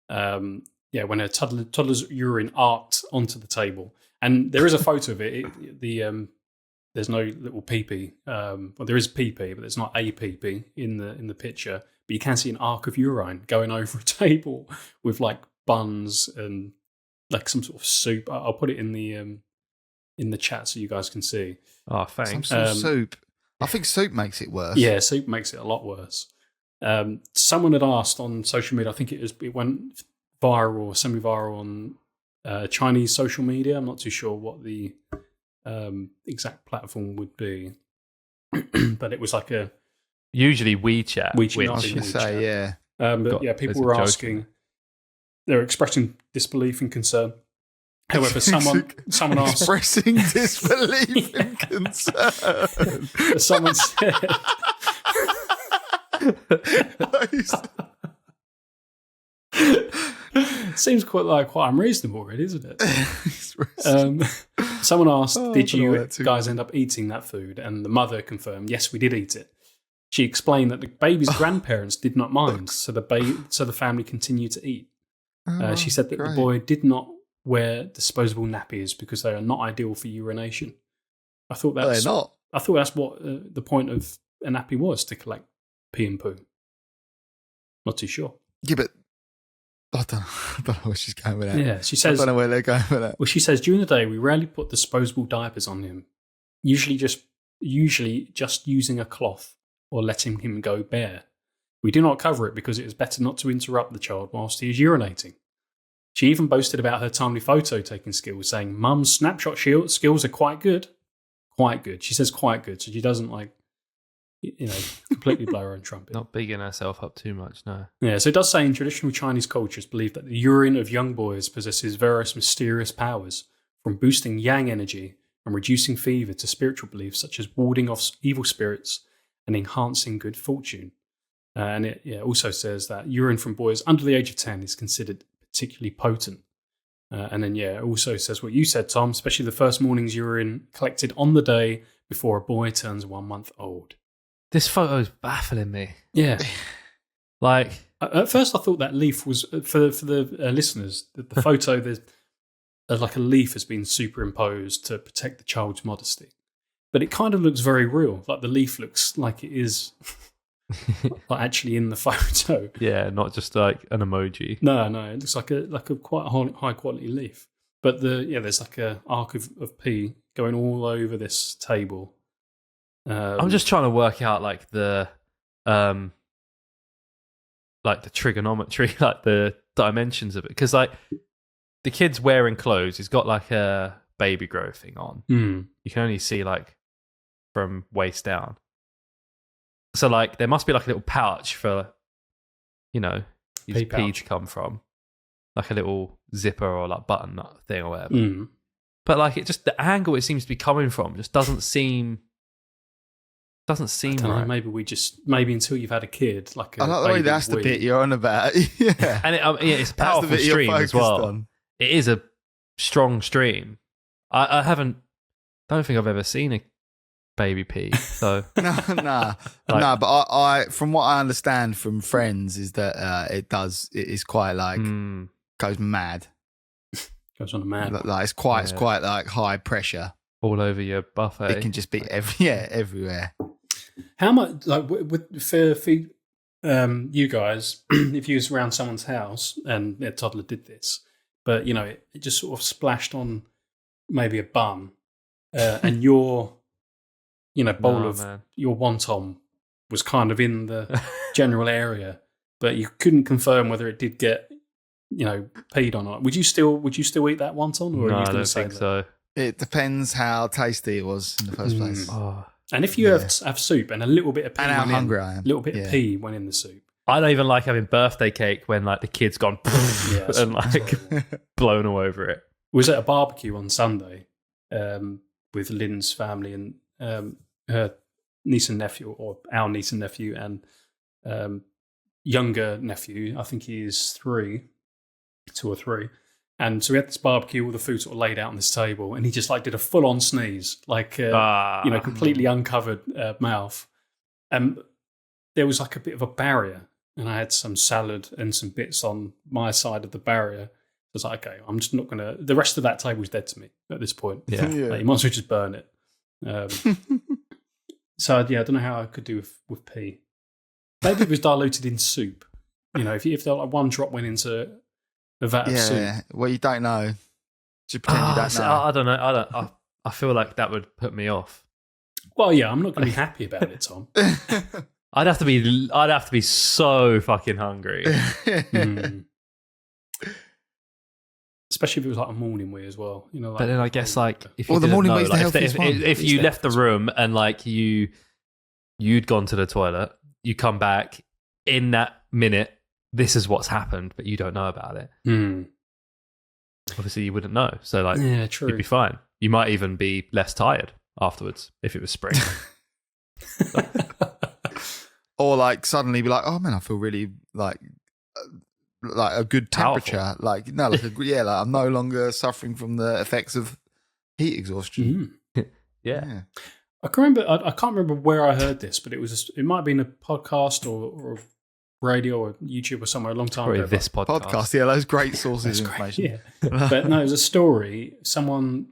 When a toddler's urine arced onto the table. And there is a photo of it. There's no little pee-pee. Well, there is pee-pee, but there's not a pee-pee in the picture. But you can see an arc of urine going over a table with like buns and like some sort of soup. I'll put it in the chat so you guys can see. Oh, thanks. Some sort of soup. I think soup makes it worse. Yeah, soup makes it a lot worse. Someone had asked on social media, I think it went viral or semi-viral on Chinese social media. I'm not too sure what the exact platform would be. But it was like a... Usually WeChat. I should say, yeah. But people were asking... They're expressing disbelief and concern However, someone asked, expressing disbelief and concern. someone said, seems quite unreasonable, really, isn't it? Someone asked, did you guys end up eating that food? And the mother confirmed, yes, we did eat it. She explained that the baby's grandparents did not mind, so the family continued to eat. She said that the boy did not wear disposable nappies because they are not ideal for urination. I thought that's they're not. I thought that's what the point of a nappy was, to collect pee and poo. Not too sure. Yeah, but I don't know where she's going with that. Yeah, she says. I don't know where they're going with that. Well, she says during the day we rarely put disposable diapers on him. Usually just using a cloth or letting him go bare. We do not cover it because it is better not to interrupt the child whilst he is urinating. She even boasted about her timely photo taking skills, saying, "Mum's snapshot skills are quite good." Quite good. She says quite good, so she doesn't completely blow her own trumpet. Not bigging herself up too much, no. Yeah, so it does say in traditional Chinese cultures believe that the urine of young boys possesses various mysterious powers, from boosting yang energy and reducing fever to spiritual beliefs such as warding off evil spirits and enhancing good fortune. And it also says that urine from boys under the age of 10 is considered particularly potent. And then, it also says what you said, Tom, especially the first morning's urine collected on the day before a boy turns 1 month old. This photo is baffling me. Yeah. At first I thought that leaf was, for the listeners, the photo, there's like a leaf has been superimposed to protect the child's modesty. But it kind of looks very real. Like the leaf looks like it is actually in the photo. Yeah, not just like an emoji. No, it looks like a quite high quality leaf. But there's like a arc of pee going all over this table. I'm just trying to work out like the trigonometry, like the dimensions of it, because like the kid's wearing clothes. He's got like a baby grow thing on. You can only see like from waist down. So like there must be like a little pouch for, his pee to come from, like a little zipper or like button thing or whatever. But like the angle it seems to be coming from just doesn't seem I don't know, right. Maybe until you've had a kid, like I like the way that's the bit you're on about. Yeah, and it's a powerful stream as well. On. It is a strong stream. I don't think I've ever seen a baby pee. So no. But I from what I understand from friends is that it is quite like goes mad. Goes on a mad. Like it's quite like high pressure. All over your buffet. It can just be everywhere. How much, like, for you guys, if you was around someone's house and their toddler did this, but, it just sort of splashed on maybe a bum and your, bowl your wonton was kind of in the general area, but you couldn't confirm whether it did get, peed or not. Would you still eat that wonton? Or no, are you I don't think so. It depends how tasty it was in the first place. Oh. And if you have soup and a little bit of pee, and how hungry I am, a little bit of pee went in the soup. I don't even like having birthday cake when like the kid's gone and like blown all over it. Was at a barbecue on Sunday with Lynn's family and her niece and nephew, or our niece and nephew, and younger nephew. I think he is 2 or 3. And so we had this barbecue, all the food sort of laid out on this table, and he just like did a full-on sneeze, like completely uncovered mouth. And there was like a bit of a barrier, and I had some salad and some bits on my side of the barrier. I was like, okay, I'm just not gonna. The rest of that table's dead to me at this point. Yeah, like, you might as well just burn it. So I don't know how I could do with pee. Maybe it was diluted in soup. If there like one drop went into a vat of soup. Well, you don't know. Just pretend you don't know. I don't know. I feel like that would put me off. Well, yeah, I'm not going to be happy about it, Tom. I'd have to be so fucking hungry. Especially if it was like a morning wee as well, Like, but then I guess like if you the morning wee's the like, healthiest one. If you left the room and like you'd gone to the toilet, you come back in that minute. This is what's happened, but you don't know about it. obviously you wouldn't know. So like, Yeah, true. you'd be fine. You might even be less tired afterwards if it was spring. Or like suddenly be like, oh man, I feel really like a good temperature. Powerful. Like no, like I'm no longer suffering from the effects of heat exhaustion. Yeah. I can remember. I can't remember where I heard this, but it might have been a podcast or radio or YouTube or somewhere a long time Probably ago. this podcast. Yeah, those great sources of information. Yeah, but no, it was a story. Someone.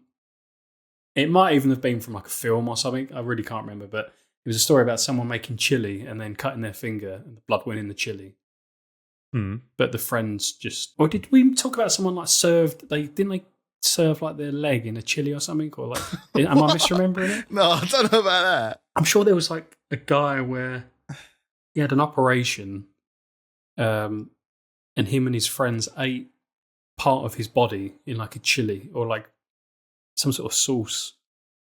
It might even have been from like a film or something. I really can't remember, but it was a story about someone making chili and then cutting their finger and the blood went in the chili. But the friends just. Or did we talk about someone like served? Didn't they serve like their leg in a chili or something? Or like, am I misremembering it? No, I don't know about that. I'm sure there was like a guy where he had an operation, and him and his friends ate part of his body in like a chili or like some sort of sauce.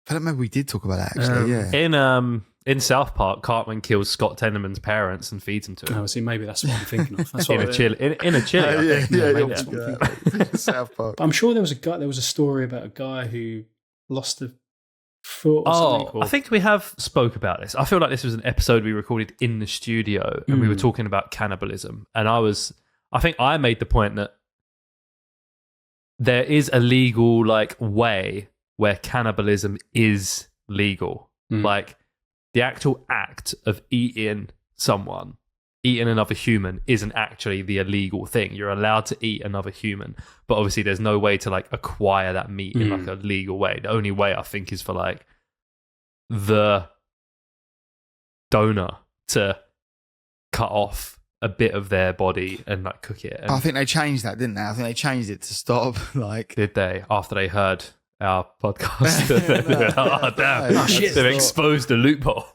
I don't remember we did talk about that actually. In South Park, Cartman kills Scott Tenorman's parents and feeds them to him. Oh, see, maybe that's what I'm thinking of. That's in what a chili. In a chili. I think. maybe that's what I'm thinking of. South Park. But I'm sure there was a story about a guy who lost a foot or something. I think we have spoke about this. I feel like this was an episode we recorded in the studio and we were talking about cannibalism. And I think I made the point that there is a legal like way where cannibalism is legal. Like the actual act of eating another human isn't actually the illegal thing. You're allowed to eat another human, but obviously there's no way to like acquire that meat in like a legal way. The only way I think is for like the donor to cut off a bit of their body and like cook it. And I think they changed that, didn't they? I think they changed it to stop like. did they? After they heard our podcast, they went, oh damn! No, shit. They've exposed a loophole.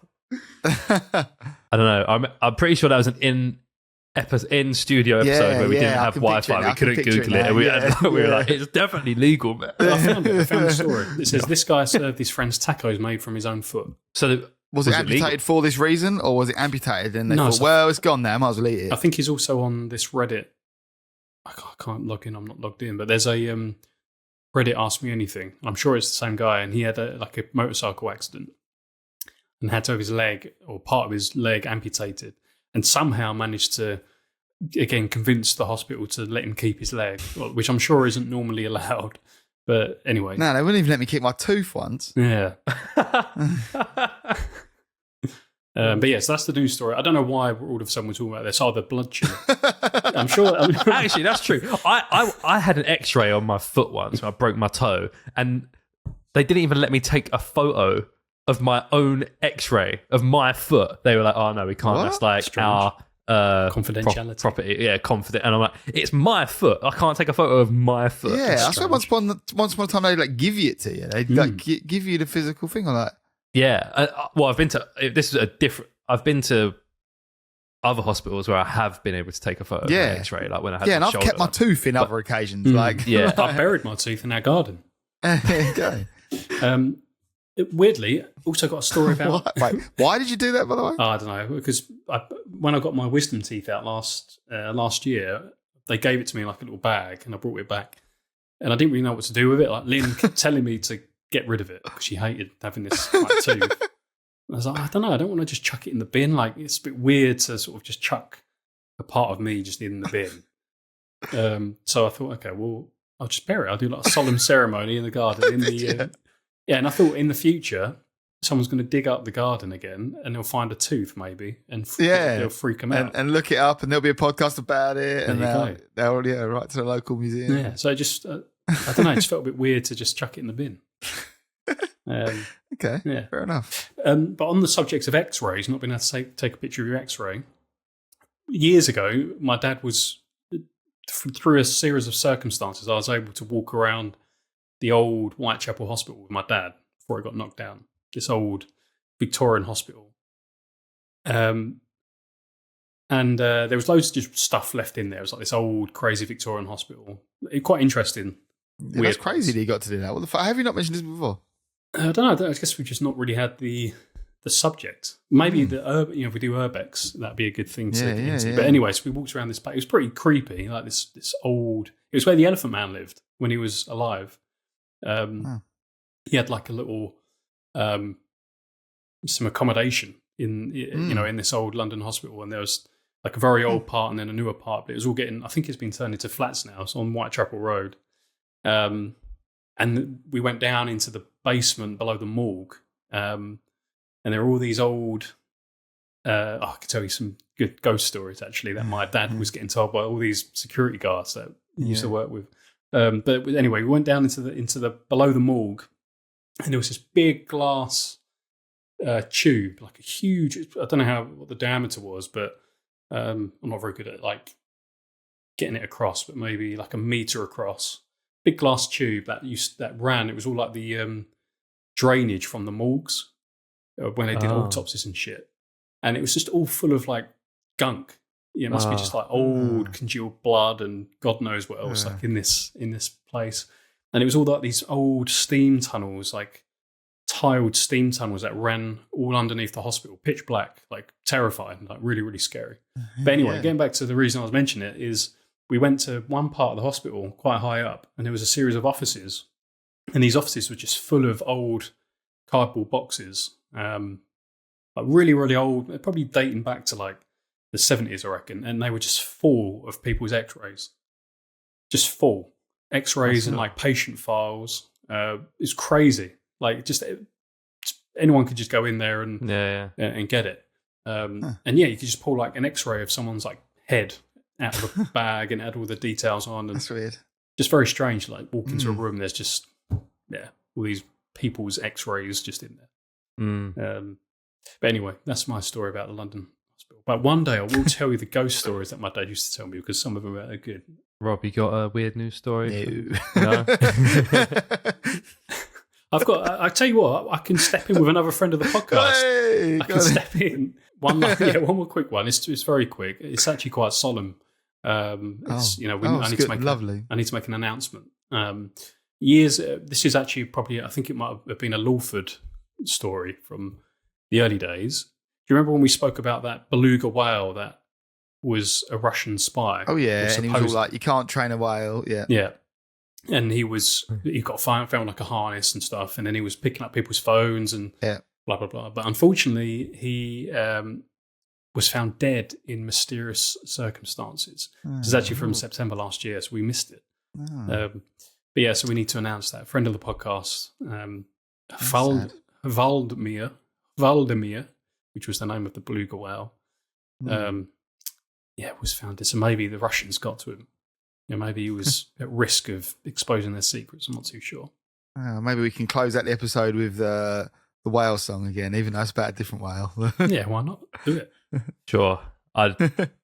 I don't know. I'm pretty sure that was an in studio episode where we didn't have Wi-Fi. We couldn't Google it. And we were like, it's definitely legal, man. I found the story. It says this guy served his friends tacos made from his own foot. So was it amputated legal? for this reason, or was it amputated and they No, thought, well, it's gone now, I might as well eat it? I think he's also on this Reddit. I can't log in. I'm not logged in, but there's a Reddit Ask Me Anything. I'm sure it's the same guy, and he had a motorcycle accident and had to have his leg or part of his leg amputated, and somehow managed to again convince the hospital to let him keep his leg, which I'm sure isn't normally allowed. But anyway, No, they wouldn't even let me keep my tooth once. yeah. But yes, that's the news story. I don't know why all of a sudden we're talking about this. Oh, the blood chili. I'm sure. Actually, that's true. I had an X-ray on my foot once when I broke my toe, and they didn't even let me take a photo of my own X-ray of my foot. They were like, "Oh no, we can't. What? That's like Strange. our Confidentiality. property. Yeah, confident." And I'm like, "It's my foot. I can't take a photo of my foot." Yeah, I swear once upon a time they like give you it to you. They like give you the physical thing. I'm like, Yeah. Well, I've been to other hospitals where I have been able to take a photo of my X-ray, like when I had and my I've shoulder. kept my tooth in other occasions. Like, Yeah. I buried my tooth in our garden. there you go. Weirdly, also got a story about. Wait, why did you do that, by the way? I don't know, because when I got my wisdom teeth out last year, they gave it to me in like a little bag, and I brought it back, and I didn't really know what to do with it. Like Lynn kept telling me to get rid of it because she hated having this tooth. I was like, I don't know, I don't want to just chuck it in the bin. Like it's a bit weird to sort of just chuck a part of me just in the bin. So I thought, okay, well, I'll just bury it. I'll do like a solemn ceremony in the garden. And I thought in the future, someone's going to dig up the garden again and they'll find a tooth maybe and they'll freak them out. And look it up and there'll be a podcast about it. And they'll right to the local museum. Yeah, so just, I don't know, it just felt a bit weird to just chuck it in the bin. Okay, yeah, fair enough. But on the subject of X-rays, not being able to take a picture of your X-ray, years ago, my dad was, through a series of circumstances, I was able to walk around the old Whitechapel Hospital with my dad before it got knocked down. This old Victorian hospital. And there was loads of just stuff left in there. It was like this old, crazy Victorian hospital. Quite interesting. Yeah, that's crazy that you got to do that. What the fuck? Have you not mentioned this before? I don't know. I guess we've just not really had the subject. Maybe if we do urbex, that'd be a good thing to get into. Yeah. But anyway, so we walked around this place. It was pretty creepy. Like this old. It was where the Elephant Man lived. when he was alive. He had like a little some accommodation in in this old London hospital, and there was like a very old part and then a newer part, but it was all getting, I think it's been turned into flats now. It's on Whitechapel Road. And we went down into the basement below the morgue. And there are all these old, I could tell you some good ghost stories actually that my dad was getting told by all these security guards that he used to work with. But anyway, we went down into the below the morgue, and there was this big glass tube, like a huge, I don't know what the diameter was, but I'm not very good at like getting it across, but maybe like a meter across. Big glass tube that ran. It was all like the drainage from the morgues when they did autopsies and shit, and it was just all full of like gunk. It must be just like old congealed blood and God knows what else, like in this place. And it was all like these old steam tunnels, like tiled steam tunnels that ran all underneath the hospital, pitch black, like terrifying, like really, really scary. But anyway, getting back to the reason I was mentioning it is we went to one part of the hospital quite high up, and there was a series of offices, and these offices were just full of old cardboard boxes, like really, really old, probably dating back to like the 70s, I reckon, and they were just full of people's x-rays. Just full. X-rays and like patient files. It's crazy. Like just anyone could just go in there and get it. And you could just pull like an x-ray of someone's like head out of a bag and add all the details on. And that's weird. Just very strange. Like walk into a room, there's just all these people's x-rays just in there. But anyway, that's my story about the London hospital. But one day I will tell you the ghost stories that my dad used to tell me, because some of them are good. Rob, you got a weird news story? No. I tell you what, I can step in with another friend of the podcast. Hey, I can step in. One more quick one. It's very quick. It's actually quite solemn. I need to make lovely. I need to make an announcement. This is actually probably, I think it might have been a Lawford story from the early days. Do you remember when we spoke about that beluga whale that was a Russian spy? Oh yeah, and he was all like, "You can't train a whale." Yeah. And he got found like a harness and stuff, and then he was picking up people's phones and blah blah blah. But unfortunately, he was found dead in mysterious circumstances. This is actually from September last year, so we missed it. But yeah, so we need to announce that. Friend of the podcast, Valdemir, which was the name of the beluga whale, was found dead. So maybe the Russians got to him. Maybe he was at risk of exposing their secrets. I'm not too sure. Maybe we can close out the episode with the whale song again, even though it's about a different whale. Yeah, why not? Do it. Sure.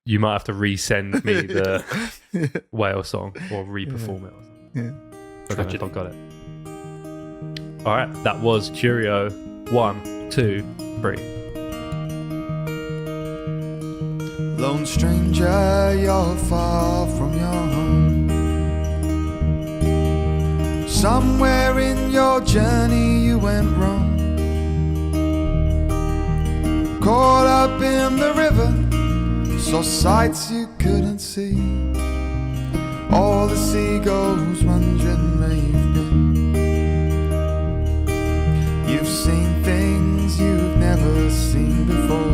You might have to resend me the whale song or re-perform it. Or something. I don't know if I've got it. All right, that was Curio 1, 2, 3. Lone stranger, you're far from your home. Somewhere in your journey you went wrong. Caught up in the river, saw sights you couldn't see. All the seagulls wondering where you've been. You've seen things you've never seen before.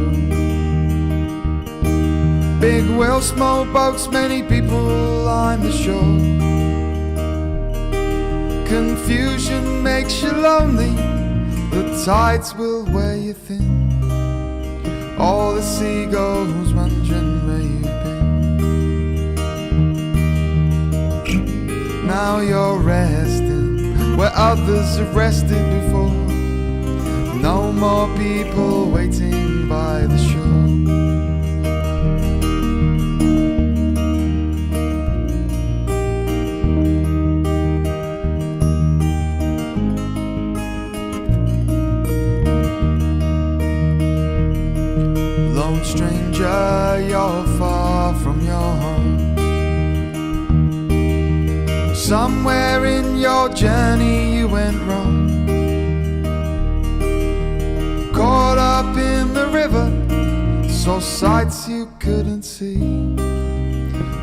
Big whales, small boats, many people line the shore. Confusion makes you lonely, the tides will wear you thin. All the seagulls wondering where you've been. Now you're resting where others have rested before. No more people waiting by the shore. Stranger, you're far from your home. Somewhere in your journey you went wrong. Caught up in the river, saw sights you couldn't see.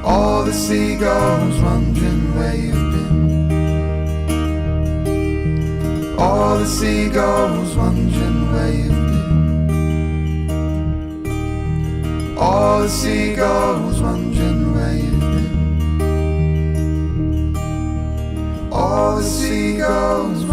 All the seagulls wondering where you've been. All the seagulls wondering where you've been. All the seagulls wondering where you've been. All the seagulls